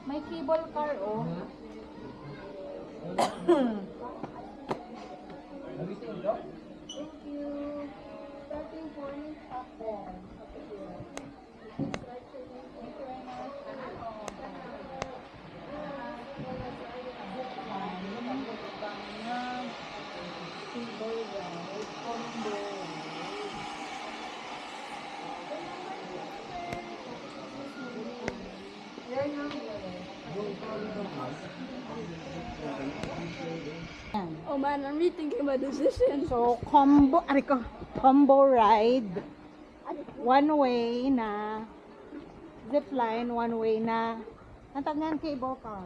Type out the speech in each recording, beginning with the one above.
May cable car, oh. Thank you. Starting point up there. Oh man, I'm rethinking my decision. So, combo ride. One way na zipline, one way na ang tawag niyan, cable car.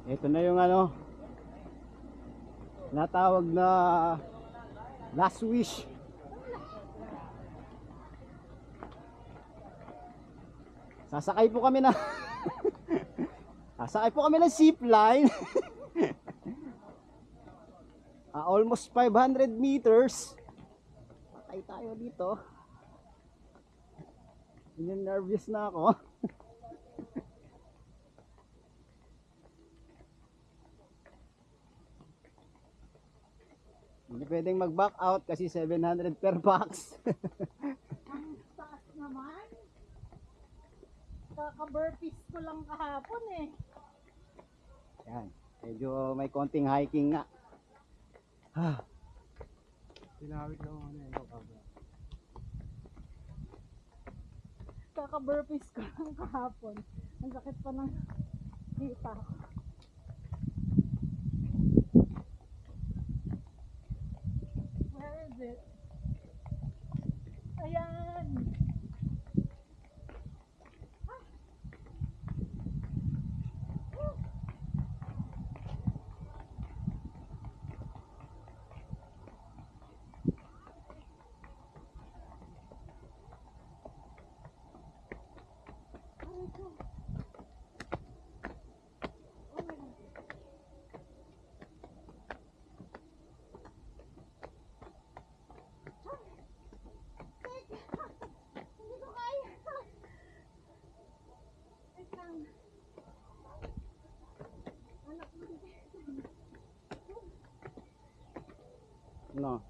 Ito na yung ano natawag na last wish. Sasakay po kami na sasakay po kami ng zipline. Almost 500 meters. Patay tayo dito. Nervous na ako. Hindi pwedeng mag-back out kasi 700 per box. Ang taas naman. Kaka-burpees ko lang kahapon eh. Yan, medyo may konting hiking nga. Tinawid lang ano yung Kaka-burpees ko lang kahapon. Ang sakit pa ng hita ko. Where is it? Ayan! No.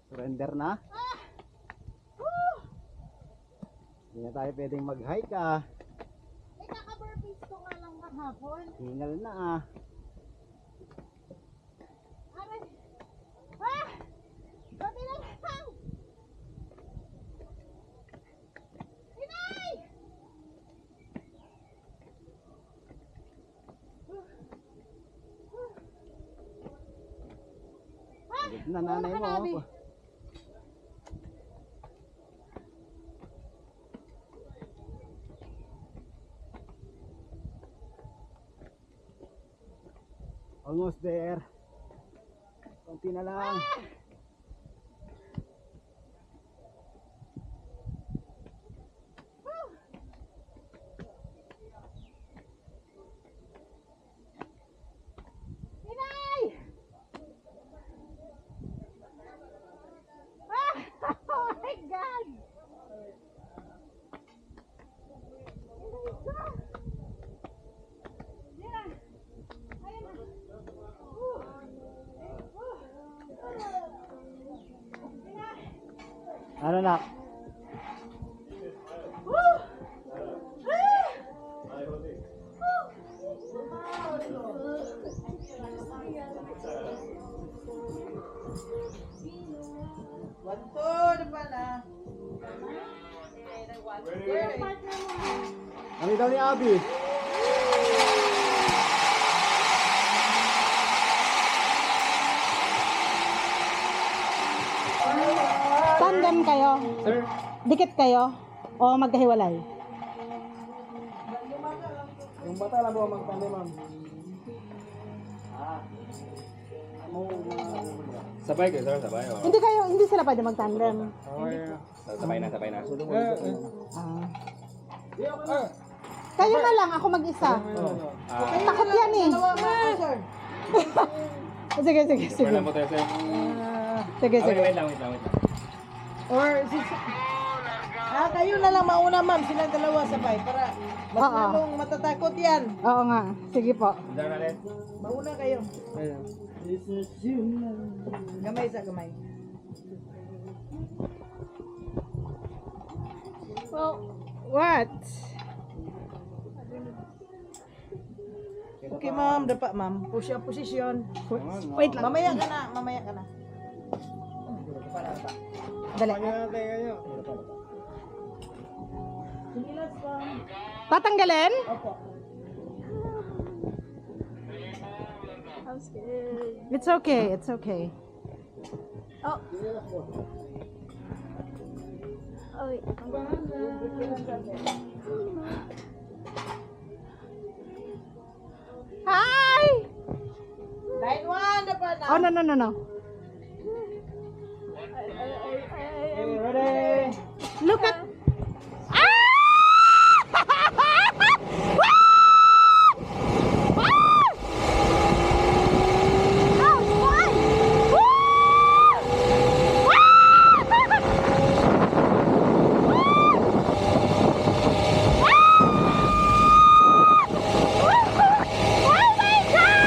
Surrender na. Hindi na tayo pwedeng mag-hike Eh, kaka-burpees ko nga lang kahapon. Hingal na Aray! Ah! Ba't lang! Inay! Pagod na nanay mo. Almost there. Konti na lang. Inay! Ah! Oh my God! Yeah. Ayun na. Ano na? Ano daw ni Abby? Tandem kayo? Sir? Dikit kayo? O magkahiwalay? Yung bata lang mo magtanda, ma'am. Sabay kayo, sir? Sabay? O? Hindi sila pwede magtandem. Sabay na, sabay na. Ah. Kayo na lang, ako mag-isa. Takot yan eh. Sige, sige, sige. Wala mo tayo sir. Sige, sige. Wait lang. Or, kayo na lang mauna, ma'am. Silang dalawa sabay para mas Oo. lalong matatakot yan. Oo nga. Sige po. Diyan na rin. Mauna kayo. Gamay sa gamay. Well, What? Okay, ma'am. Dapat, ma'am. Push up position. Wait lang. Mamaya ka na. Mamaya ka na. Dali. Sinilas pa. Tatanggalin? Opo. I'm scared. It's okay. It's okay. Oh. Oh wait. Hi! Line 1, dapat na. Oh, no, no, no, no. Ready? Look at... Ah! Oh, it's fun! Oh my God!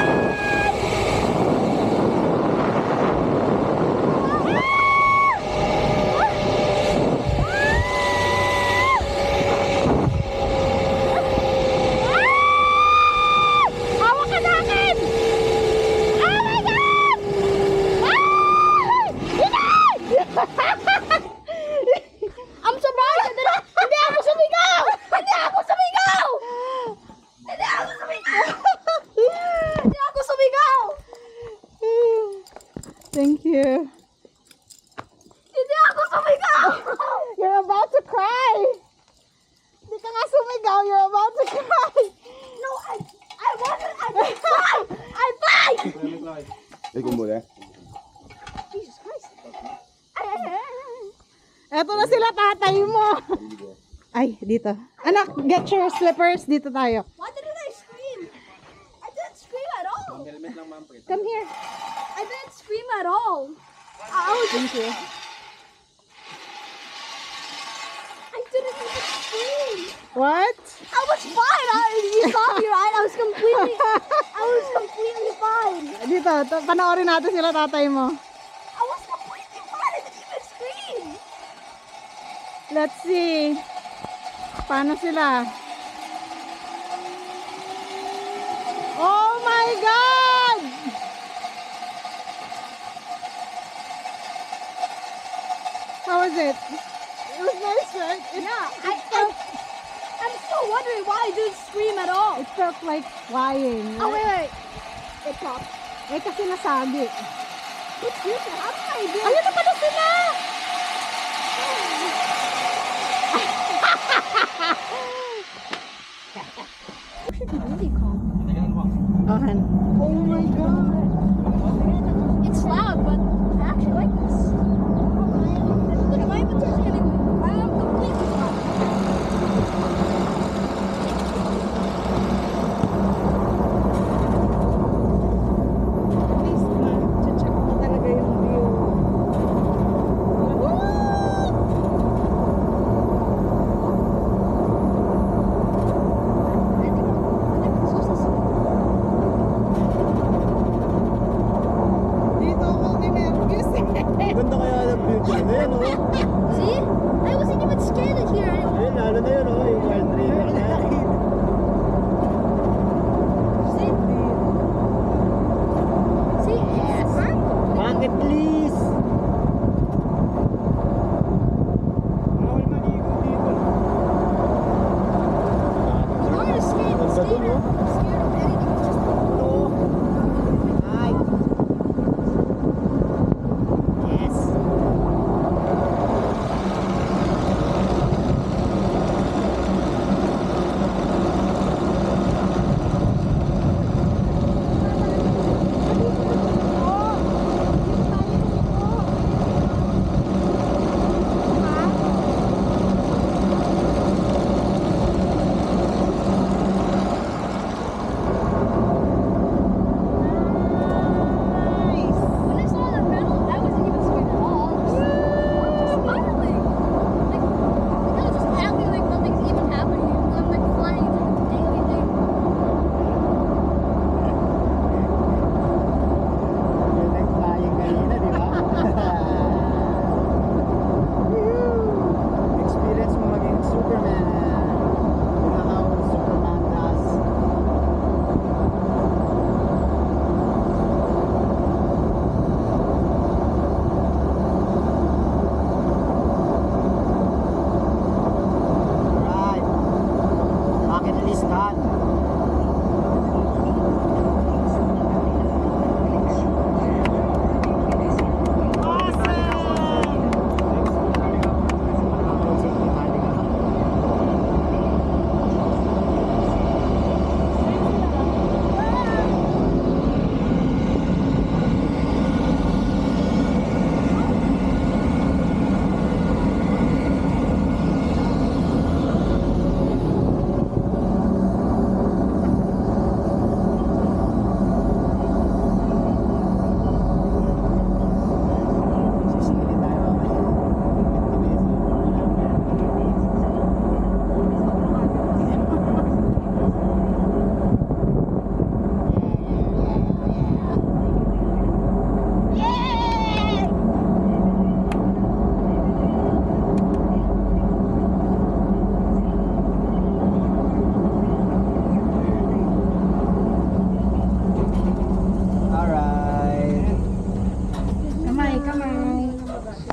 Hawak ka sa akin! Oh my God! I'm surprised! Hindi ako sumigaw! Hindi ako sumigaw! Hindi ako sumigaw! Hindi ako sumigaw! Thank you. Hindi ako sumigaw! You're about to cry! Hindi ka nga sumigaw, you're about to cry! No, I wasn't, I tried! I tried! Ikaw muna. Jesus Christ. Eto na sila tatay mo. Ay, dito. Anak, get your slippers. Dito tayo. Why didn't I scream? I didn't scream at all. Helmet lang ma'am. Come here. I didn't scream at all. I was. Thank you. I didn't even scream. What? I was fine. You saw me, right? I was completely fine. Dito, panoorin natin sila tatay mo. I was completely fine. I didn't even scream. Let's see. Paano sila? Oh my God! How was it? It was nice, right? I'm still wondering why I didn't scream at all. It felt like flying. Oh wait. It popped. Eh, kasi nasagi. But seriously, how did I do? Ayun na pala sila! Really calm. Oh, Han.